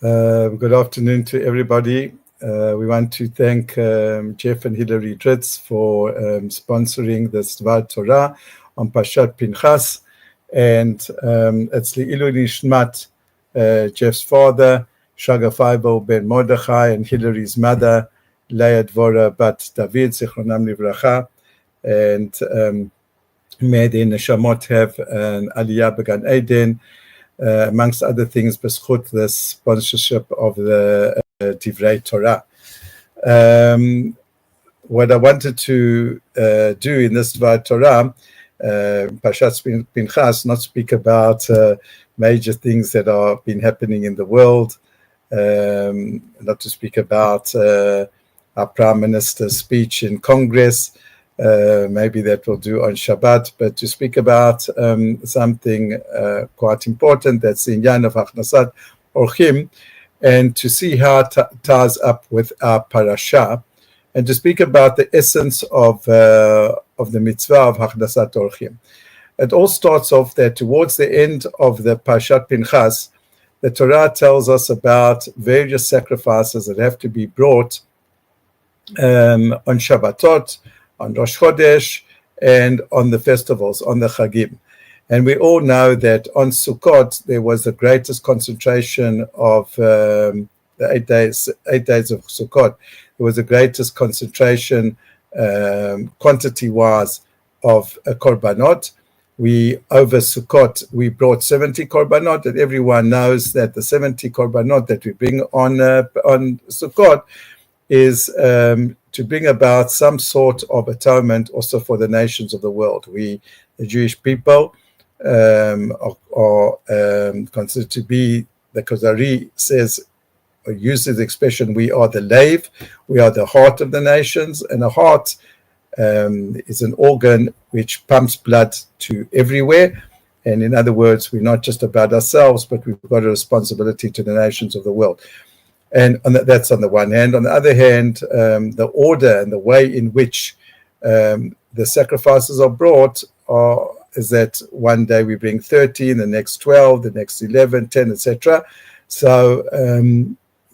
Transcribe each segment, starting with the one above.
Good afternoon to everybody. We want to thank Jeff and Hilary Dritz for sponsoring this Dvar Torah on Parshat Pinkhas. And it's Li'ilu Nishmat, Jeff's father, Shaga Feivel ben Mordechai, and Hilary's mother, Leah Dvora bat David, Zichronam Livracha. And may the Neshamot have an Aliyah Began Eden, amongst other things, b'schut the sponsorship of the Divrei Torah. What I wanted to do in this Dvar Torah, Parshat Pinchas, not speak about major things that are been happening in the world, not to speak about our Prime Minister's speech in Congress. Maybe that we'll do on Shabbat, but to speak about something quite important, that's the inyan of Hachnasat Orchim, and to see how it ties up with our Parsha, and to speak about the essence of the mitzvah of Hachnasat Orchim. It all starts off that towards the end of the Parshat Pinchas, the Torah tells us about various sacrifices that have to be brought on Shabbatot, on Rosh Chodesh, and on the festivals, on the Chagim. And we all know that on Sukkot, there was the greatest concentration of the 8 days of Sukkot. There was the greatest concentration, quantity-wise, of Korbanot. Over Sukkot, we brought 70 Korbanot, and everyone knows that the 70 Korbanot that we bring on Sukkot is to bring about some sort of atonement also for the nations of the world. We, the Jewish people, are considered to be, the Kuzari says, or uses the expression, we are the lave, we are the heart of the nations, and a heart is an organ which pumps blood to everywhere. And in other words, we're not just about ourselves, but we've got a responsibility to the nations of the world. And that's on the one hand. On the other hand, the order and the way in which the sacrifices are brought is that one day we bring 13, the next 12, the next 11, 10, etc. So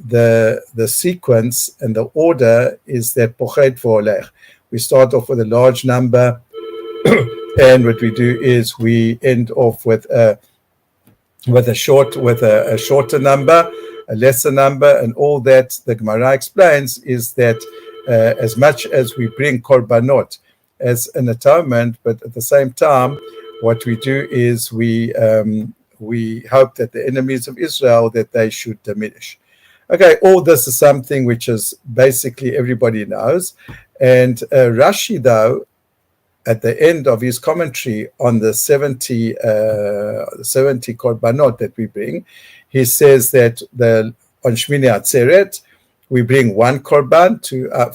the sequence and the order is that pochet v'olech. We start off with a large number, and what we do is we end off with a shorter number, a lesser number, and all that the Gemara explains is that as much as we bring korbanot as an atonement, but at the same time, what we do is we hope that the enemies of Israel, that they should diminish. Okay, all this is something which is basically everybody knows. And Rashi, though, at the end of his commentary on the 70 korbanot that we bring, he says that on Shmini Atzeret, we bring one korban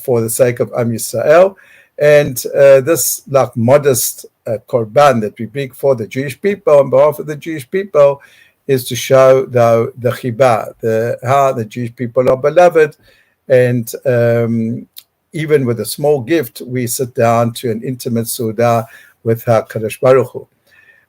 for the sake of Am Yisrael, and this like modest korban that we bring for the Jewish people, on behalf of the Jewish people, is to show the chibah, how the Jewish people are beloved, and even with a small gift, we sit down to an intimate Suda with HaKadosh Baruch Hu.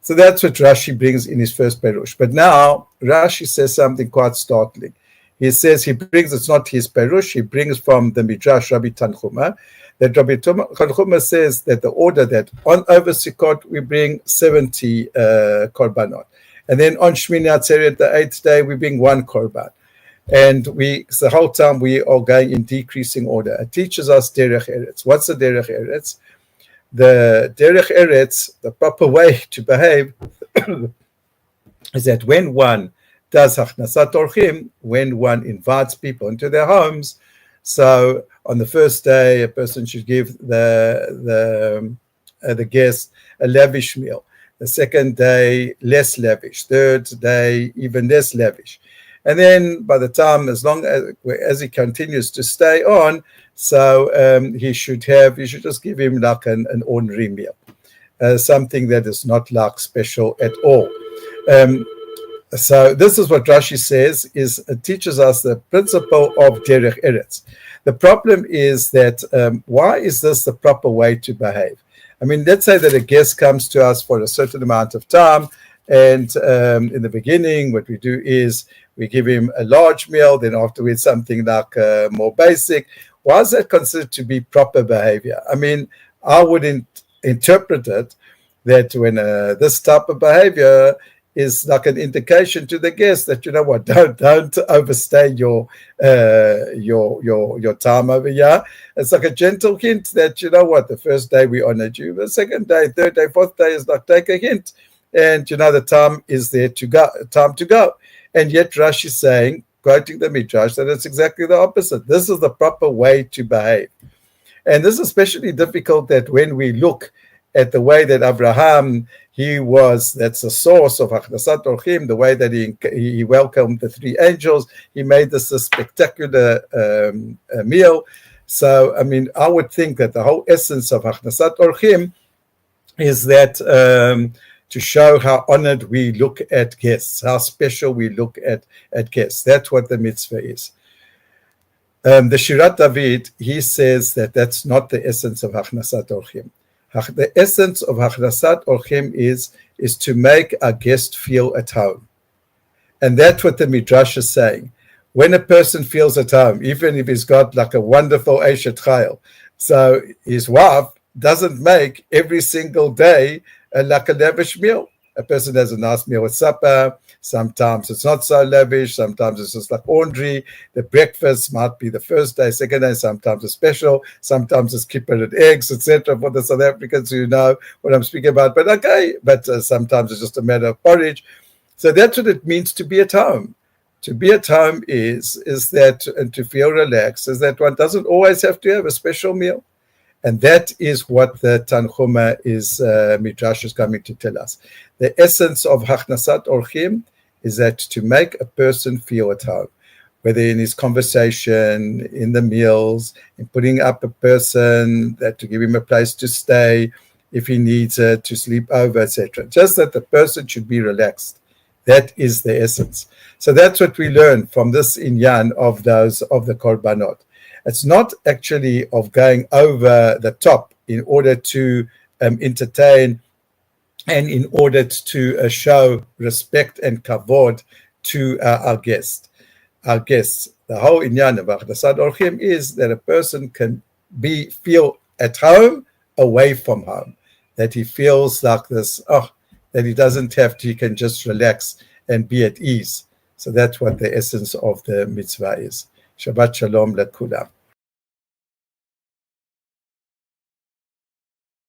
So that's what Rashi brings in his first Perush. But now Rashi says something quite startling. He says it's not his Perush, he brings from the Midrash Rabbi Tanchuma, that Rabbi Tanchuma says that the order that over Sukkot we bring 70 korbanot. And then on Shmini Atzeret, the 8th day, we bring one korban. And the whole time we are going in decreasing order. It teaches us Derech Eretz. What's the Derech Eretz? The Derech Eretz, the proper way to behave, is that when one does Hachnasat Orchim, when one invites people into their homes, so on the first day, a person should give the guest a lavish meal. The second day, less lavish. Third day, even less lavish. And then by the time, as he continues to stay on, so you should just give him like an ordinary meal, something that is not like special at all. So this is what Rashi says, it teaches us the principle of Derech Eretz. The problem is that why is this the proper way to behave? I mean, let's say that a guest comes to us for a certain amount of time, And in the beginning, what we do is we give him a large meal, then afterwards something like more basic. Why is that considered to be proper behavior? I mean, I wouldn't interpret it that when this type of behavior is like an indication to the guest that, you know what, don't overstay your time over here. It's like a gentle hint that, you know what, the first day we honored you, the second day, third day, fourth day is like, take a hint. And, you know, the time is there to go, time to go. And yet Rashi is saying, quoting the Midrash, that it's exactly the opposite. This is the proper way to behave. And this is especially difficult that when we look at the way that Abraham, that's the source of Hachnasat Orchim, the way that he welcomed the three angels. He made this a spectacular meal. So, I mean, I would think that the whole essence of Hachnasat Orchim is that to show how honored we look at guests, how special we look at guests. That's what the mitzvah is. The Shirat David, he says that that's not the essence of Hachnasat Orchim. The essence of Hachnasat Orchim is to make a guest feel at home. And that's what the Midrash is saying. When a person feels at home, even if he's got like a wonderful Eshet Chayil, so his wife doesn't make every single day like a lavish meal. A person has a nice meal at supper. Sometimes it's not so lavish. Sometimes it's just like laundry. The breakfast might be the first day, second day. Sometimes it's special. Sometimes it's kippur and eggs, etc. For the South Africans who know what I'm speaking about. But okay, but sometimes it's just a matter of porridge. So that's what it means to be at home. To be at home is that, and to feel relaxed, is that one doesn't always have to have a special meal. And that is what the Tanchuma Midrash is coming to tell us. The essence of Hachnasat Orchim is that to make a person feel at home, whether in his conversation, in the meals, in putting up a person, that to give him a place to stay, if he needs it, to sleep over, etc. Just that the person should be relaxed. That is the essence. So that's what we learn from this inyan of the korbanot. It's not actually of going over the top in order to entertain and in order to show respect and kavod to our guests. Our guests. The whole inyan of Hachnasat Orchim is that a person can feel at home away from home. That he feels like this, that he doesn't have to, he can just relax and be at ease. So that's what the essence of the mitzvah is. Shabbat shalom lekulam.